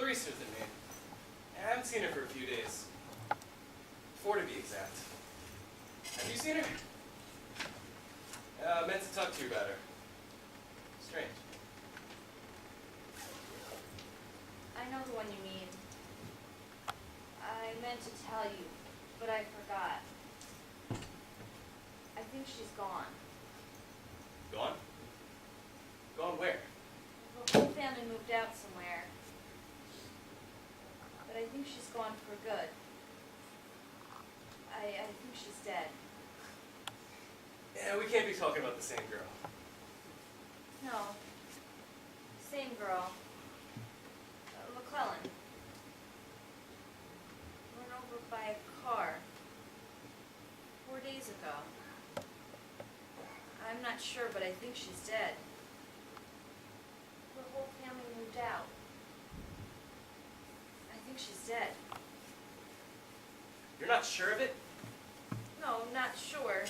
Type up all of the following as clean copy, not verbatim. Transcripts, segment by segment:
greasier than me. I haven't seen her for a few days. 4 to be exact. Have you seen her? I meant to talk to you about her. Strange. I know the one you mean. I meant to tell you, but I forgot. I think she's gone. Gone? Gone where? The whole family moved out somewhere. But I think she's gone for good. I think she's dead. Yeah, we can't be talking about the same girl. No. Same girl. McClellan. Run over by a car. 4 days ago. I'm not sure, but I think she's dead. The whole family moved out. I think she's dead. You're not sure of it? No, not sure.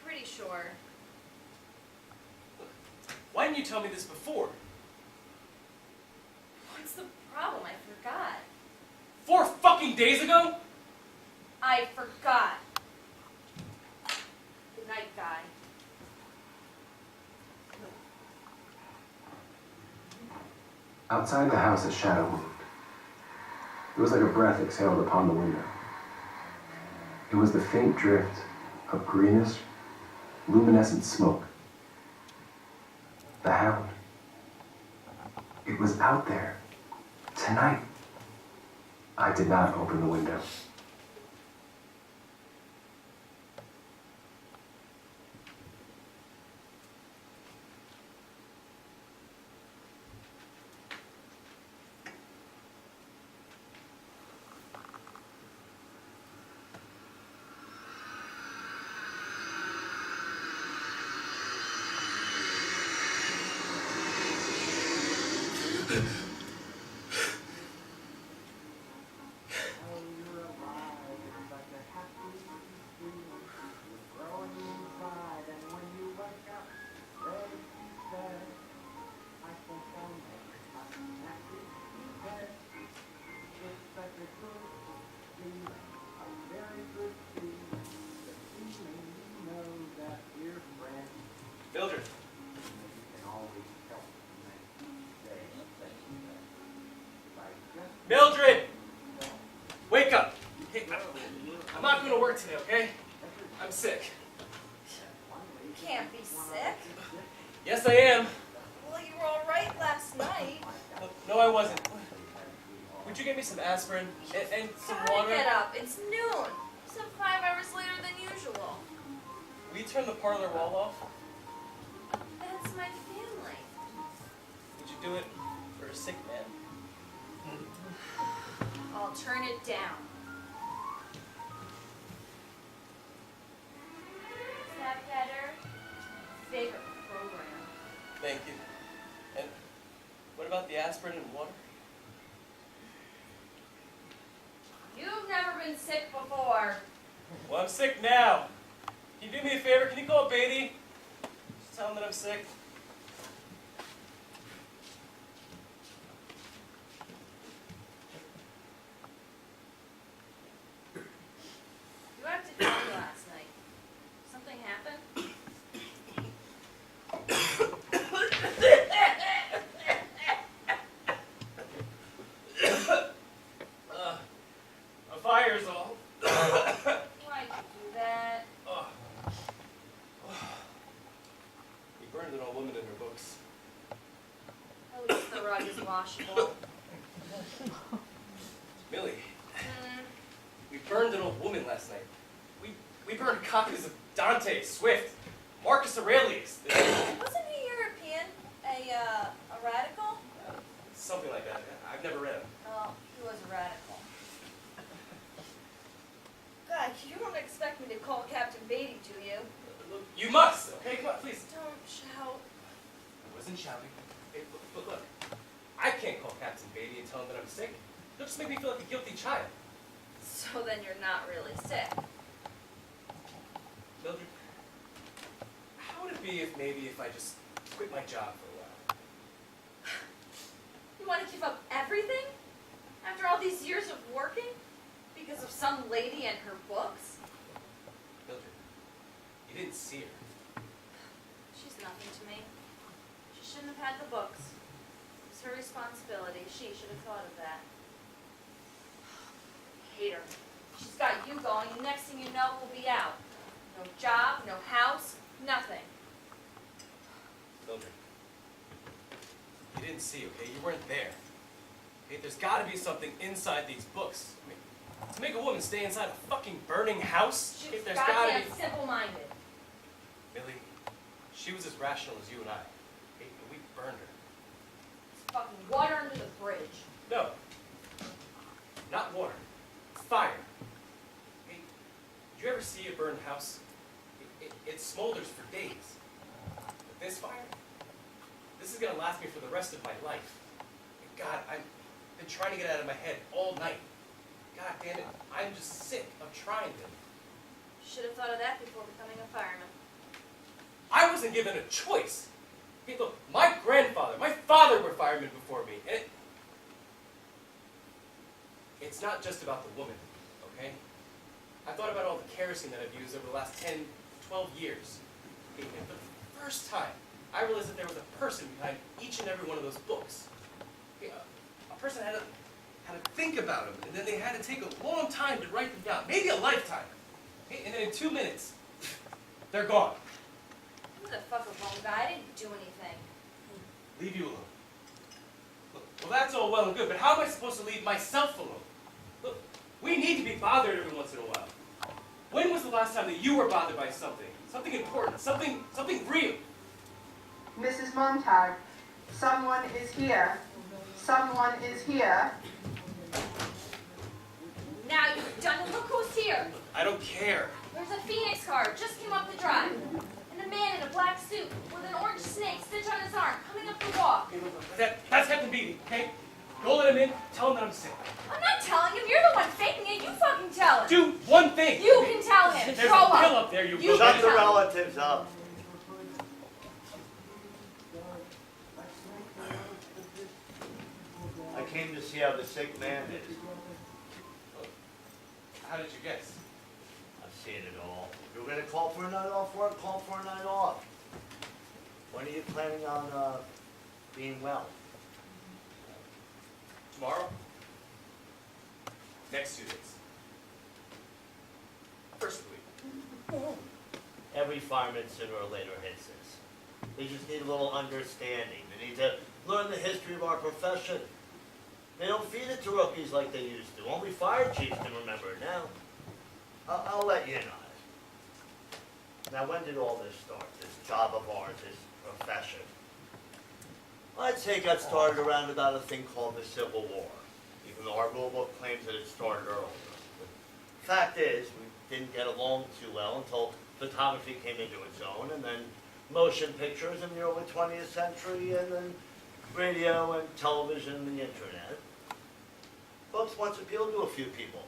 Pretty sure. Why didn't you tell me this before? What's the problem? I forgot. 4 fucking days ago? I forgot. Good night, guy. Outside the house, a shadow moved. It was like a breath exhaled upon the window. It was the faint drift of greenish, luminescent smoke. The hound. It was out there. Tonight. I did not open the window. Mildred. Mildred! Wake up! Hey, I'm not going to work today, okay? I'm sick. You can't be sick. Yes, I am. Well, you were all right last night. No, I wasn't. Would you get me some aspirin and some water? Get up. It's noon. Some 5 hours later than usual. Will you turn the parlor wall off? That's my family. Would you do it for a sick man? I'll turn it down. Is that better? Favorite program. Thank you. And what about the aspirin and water? You've never been sick before. Well, I'm sick now. Can you do me a favor? Can you call Beatty? Just tell him that I'm sick. You acted funny last night. Something happened? A fire's all. Why'd you do that? We burned an old woman in her books. At least the rug is washable. Millie, we burned an old woman last night. We burned copies of Dante, Swift, Marcus Aurelius. Wasn't he European? A radical? Something like that. I've never read him. Oh, he was a radical. God, you don't expect me to call Captain Beatty, do you? You must, okay? Come on, please. Don't shout. I wasn't shouting. Hey, look. I can't call Captain Beatty and tell him that I'm sick. It'll just make me feel like a guilty child. So then you're not really sick. Mildred, how would it be if I just quit my job for a while? You want to give up everything? lady and her books? Mildred, you didn't see her. She's nothing to me. She shouldn't have had the books. It was her responsibility. She should have thought of that. I hate her. She's got you going, and next thing you know, we'll be out. No job, no house, nothing. Mildred, you didn't see, okay? You weren't there. Okay, there's got to be something inside these books. I mean, to make a woman stay inside a fucking burning house, She okay, was there's got to goddamn be... simple-minded. Millie, she was as rational as you and I. Okay, and we burned her. It's fucking water under the bridge. No. Not water. Fire. Hey, did you ever see a burned house? It smolders for days. But this fire, this is going to last me for the rest of my life. God, I've been trying to get it out of my head all night. God damn it, I'm just sick of trying to. Should have thought of that before becoming a fireman. I wasn't given a choice. Hey, look, my grandfather, my father were firemen before me, and it's not just about the woman, okay? I thought about all the kerosene that I've used over the last 10, 12 years. Okay, and for the first time, I realized that there was a person behind each and every one of those books. Okay, a person had to think about them, and then they had to take a long time to write them down, maybe a lifetime. Okay, and then in 2 minutes, they're gone. Who the fuck a lone guy? I didn't do anything. Leave you alone. Look, well, that's all well and good, but how am I supposed to leave myself alone? Look, we need to be bothered every once in a while. When was the last time that you were bothered by something? Something important, something real? Mrs. Montag, someone is here. Someone is here. Now you've done it. Look who's here. I don't care. There's a Phoenix car just came up the drive. And a man in a black suit with an orange snake stitched on his arm coming up the walk. Okay, look, that's Captain Beatty, okay? Go let him in, tell him that I'm sick. I'm not telling him. You're the one faking it. You fucking tell him. Do one thing. You can tell him. There's Grow a up. pill up there, you You Shut can the tell him. relatives up. I came to see how the sick man is. How did you guess? I've seen it all. If you're gonna call for a night off work, call for a night off. When are you planning on being well? Tomorrow? Next 2 days. First of the week. Every fireman sooner or later hits this. They just need a little understanding. They need to learn the history of our profession. They don't feed it to rookies like they used to. Only fire chiefs can remember it now. I'll let you in on it. Now, when did all this start, this job of ours, this profession? I'd say it got started around about a thing called the Civil War, even though our rule book claims that it started earlier. The fact is, we didn't get along too well until photography came into its own, and then motion pictures in the early 20th century, and then radio and television and the internet. Books once appealed to a few people.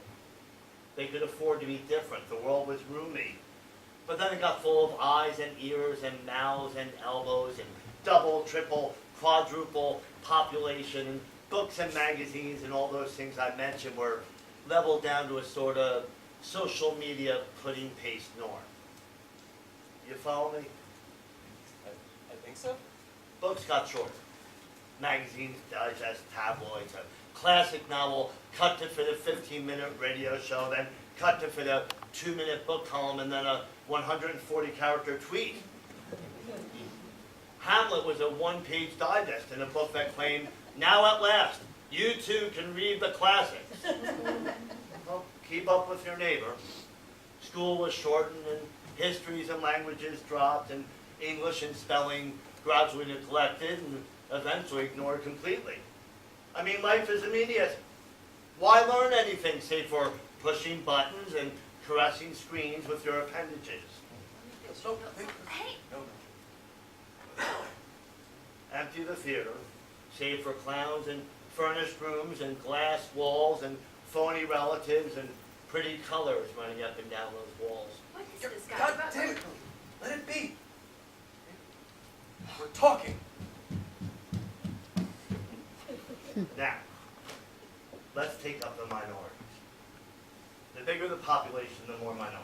They could afford to be different. The world was roomy. But then it got full of eyes and ears and mouths and elbows and double, triple, quadruple population. And books and magazines and all those things I mentioned were leveled down to a sort of social media pudding paste norm. You follow me? I think so. Books got shorter. Magazines, digest, tabloids, a classic novel cut to fit a 15-minute radio show, then cut to fit a 2-minute book column, and then a 140-character tweet. Hamlet was a 1-page digest in a book that claimed, "Now at last, you too can read the classics." Well, keep up with your neighbor. School was shortened, and histories and languages dropped, and English and spelling gradually neglected, and eventually ignored completely. I mean, life is immediate. Why learn anything save for pushing buttons and caressing screens with your appendages? Hey, Empty the theater, save for clowns and furnished rooms and glass walls and phony relatives and pretty colors running up and down those walls. what is this guy? God damn it. Let it be. We're talking. Now, let's take up the minorities. The bigger the population, the more minority.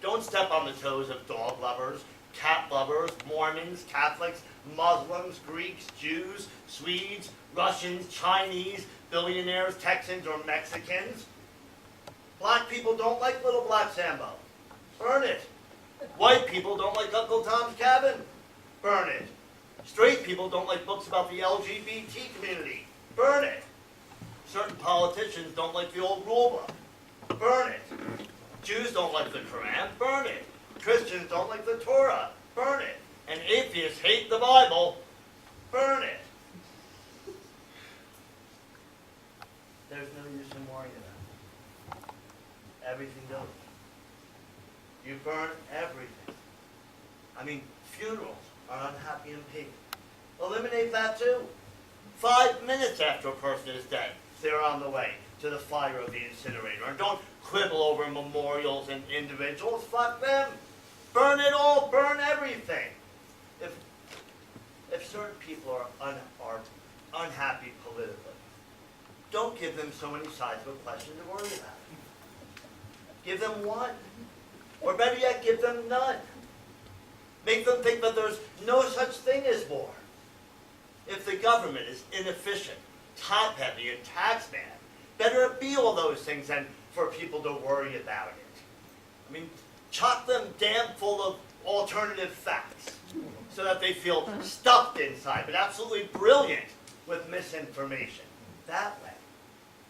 Don't step on the toes of dog lovers, cat lovers, Mormons, Catholics, Muslims, Greeks, Jews, Swedes, Russians, Chinese, billionaires, Texans, or Mexicans. Black people don't like Little Black Sambo. Burn it. White people don't like Uncle Tom's Cabin. Burn it. Straight people don't like books about the LGBT community. Burn it. Certain politicians don't like the old rule book. Burn it. Jews don't like the Quran. Burn it. Christians don't like the Torah. Burn it. And atheists hate the Bible. Burn it. There's no use in worrying about it. Everything goes. You burn everything. I mean, funerals are unhappy and pagan. Eliminate that too. 5 minutes after a person is dead, they're on the way to the fire of the incinerator. And don't quibble over memorials and individuals. Fuck them. Burn it all. Burn everything. If certain people are unhappy politically, don't give them so many sides of a question to worry about. Give them one. Or better yet, give them none. Make them think that there's no such thing as war. If the government is inefficient, top-heavy, and tax-mad, better it be all those things than for people to worry about it. I mean, chock them damn full of alternative facts so that they feel stuffed inside, but absolutely brilliant with misinformation. That way,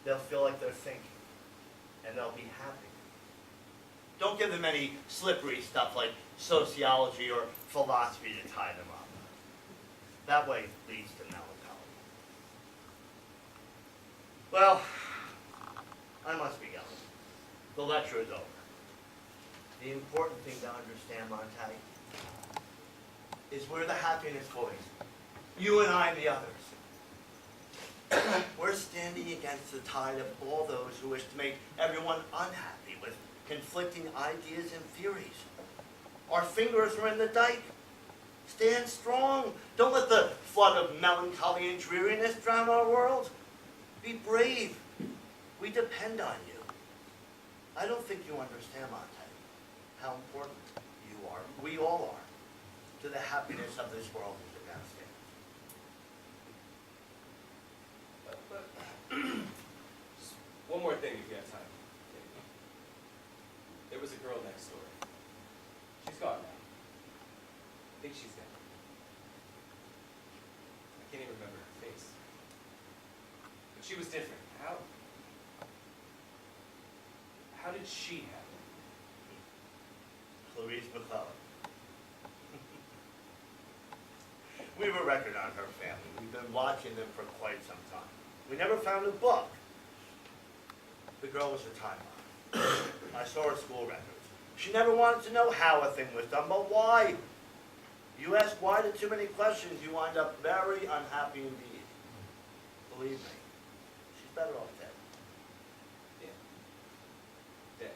they'll feel like they're thinking, and they'll be happy. Don't give them any slippery stuff like sociology or philosophy to tie them up. That way leads to melancholy. Well, I must be going. The lecture is over. The important thing to understand, Montag, is we're the happiness boys. You and I and the others. We're standing against the tide of all those who wish to make everyone unhappy with conflicting ideas and theories. Our fingers are in the dike. Stand strong. Don't let the flood of melancholy and dreariness drown our world. Be brave. We depend on you. I don't think you understand, Monte, how important you are, we all are, to the happiness of this world and the downstairs. Just one more thing if you have time. There was a girl next door. She's gone now. I think she's dead. I can't even remember her face. But she was different. How did she have it? Clarice McClellan. We have a record on her family. We've been watching them for quite some time. We never found a book. The girl was a time bomb. I saw her school records. She never wanted to know how a thing was done, but why? You ask why to too many questions, you wind up very unhappy indeed. Believe me, she's better off dead. Yeah. Dead.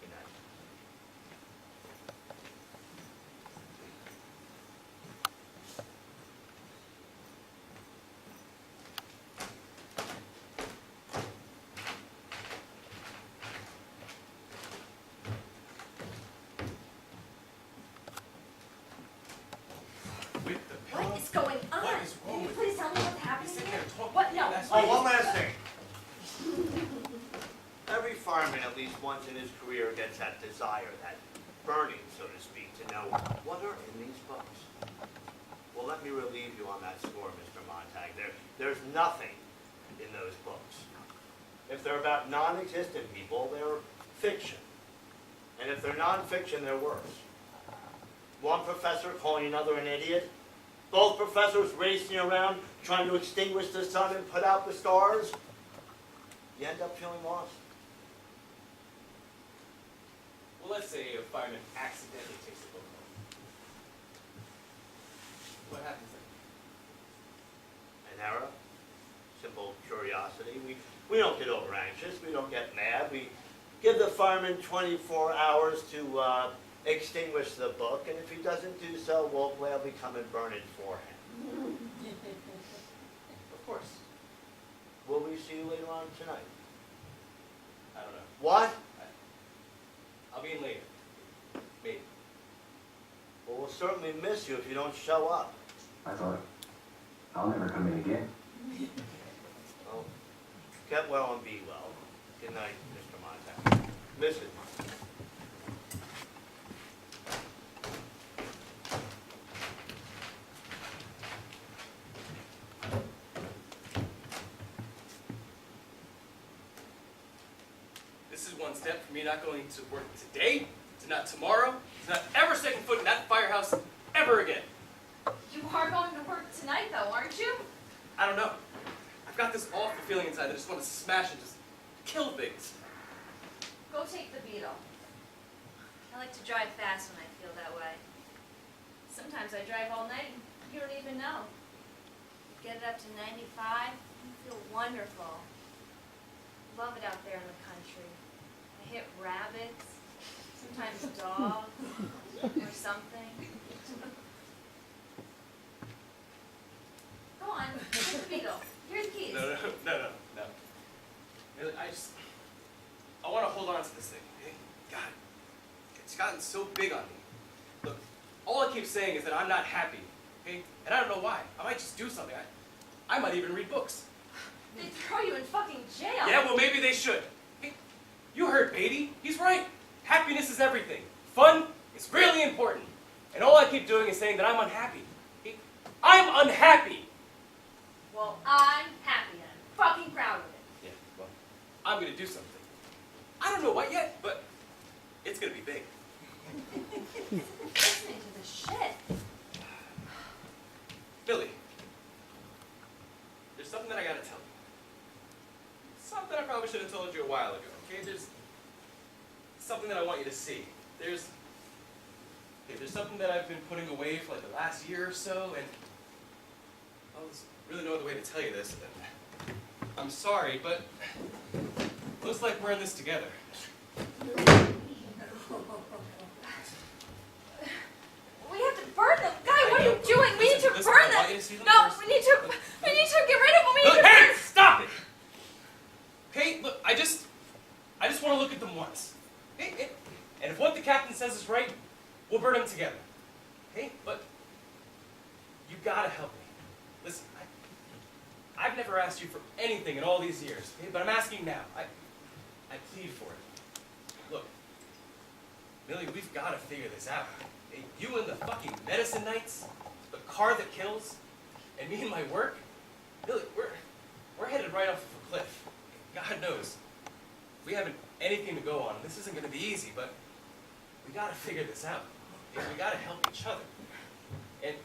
Good night. With the What is going on? What is wrong Can you with please tell me what's He's happening sitting here? there talking. What? No. That's What Oh, is- one last thing. Every fireman, at least once in his career, gets that desire, that burning, so to speak, to know what are in these books. Well, let me relieve you on that score, Mr. Montag. There's nothing in those books. If they're about non-existent people, they're fiction. And if they're non-fiction, they're worse. One professor calling another an idiot, both professors racing around trying to extinguish the sun and put out the stars, you end up feeling lost. Well, let's say a fireman accidentally takes a book home. What happens then? An error, simple curiosity. We don't get over anxious. We don't get mad. We give the fireman 24 hours to extinguish the book, and if he doesn't do so, we'll gladly come and burn it for him. Of course. Will we see you later on tonight? What? I'll be in later. Maybe. Well, we'll certainly miss you if you don't show up. I thought, I'll never come in again. Well, get well and be well. Good night, Mr. Montag. Miss it. This is one step from me not going to work today, to not tomorrow, to not ever setting foot in that firehouse ever again. You are going to work tonight, though, aren't you? I don't know. I've got this awful feeling inside that I just want to smash and just kill things. Go take the Beetle. I like to drive fast when I feel that way. Sometimes I drive all night and you don't even know. Get it up to 95, you feel wonderful. Love it out there in the country. I hit rabbits, sometimes dogs, or something. Go on, take the Beetle. Here's the keys. No. I want to hold on to this thing, okay? God, it's gotten so big on me. Look, all I keep saying is that I'm not happy, okay? And I don't know why. I might just do something. I might even read books. They'd throw you in fucking jail. Yeah, well, maybe they should. Hey, you heard Beatty. He's right. Happiness is everything. Fun is really important. And all I keep doing is saying that I'm unhappy. Okay? I'm unhappy! Well, I'm happy and I'm fucking proud of it. Yeah, well, I'm going to do something. I don't know what yet, but it's going to be big. Listening to this shit. Billy, there's something that I got to tell you. Something I probably should have told you a while ago, okay? There's something that I want you to see. There's something that I've been putting away for like the last year or so, and well, there's really no other way to tell you this. I'm sorry, but looks like we're in this together. We have to burn them. Guy, what are you doing? We need to Listen, burn I want them. you to see them No, first. we need to get rid of them. We need Look, to hey, burn. stop it! Okay, look, I just want to look at them once. Okay? And if what the captain says is right, we'll burn them together. Okay? But you gotta help me. Listen, I've never asked you for anything in all these years, okay? But I'm asking now. I plead for it. Look, Millie, we've got to figure this out. Okay? You and the fucking medicine nights, the car that kills, and me and my work, Millie, we're headed right off of a cliff. God knows. We haven't anything to go on. This isn't going to be easy, but we got to figure this out. Okay? We got to help each other. And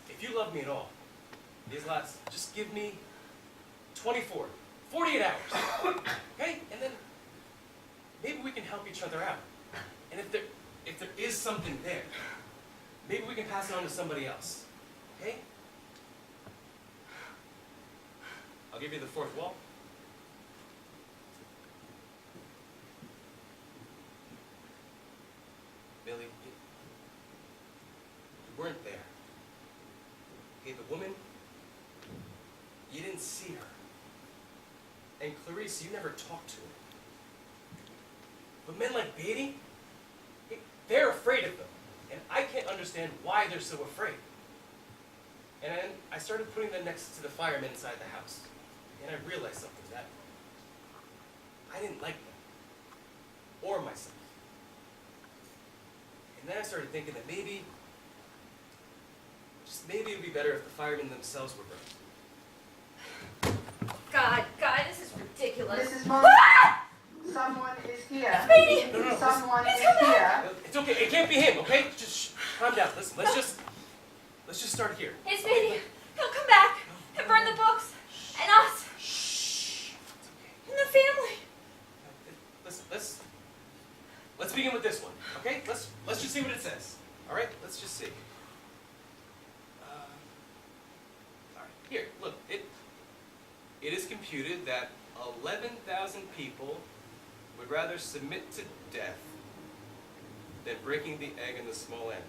if you love me at all, these last, just give me 24, 48 hours, okay? And then maybe we can help each other out. And if there is something there, maybe we can pass it on to somebody else, okay? I'll give you the fourth wall. Billy, you weren't there. Okay, the woman, you didn't see her. And Clarice, you never talked to her. But men like Beatty, they're afraid of them. And I can't understand why they're so afraid. And then I started putting them next to the firemen inside the house. And I realized something, that I didn't like them. Or myself. And then I started thinking that maybe it would be better if the firemen themselves were burned. God, this is ridiculous. Mrs. Montag, someone is here. Beatty! No, Someone is He's come here. It's okay, it can't be him, okay? Just calm down. Listen, let's just start here. It's Beatty. He'll come back and burn the books and us Shh. It's okay. and the family. Listen, let's begin with this one, okay? Let's just see what it says. All right? Let's just see. All right. Here, look. It is computed that 11,000 people would rather submit to death than breaking the egg in the small end.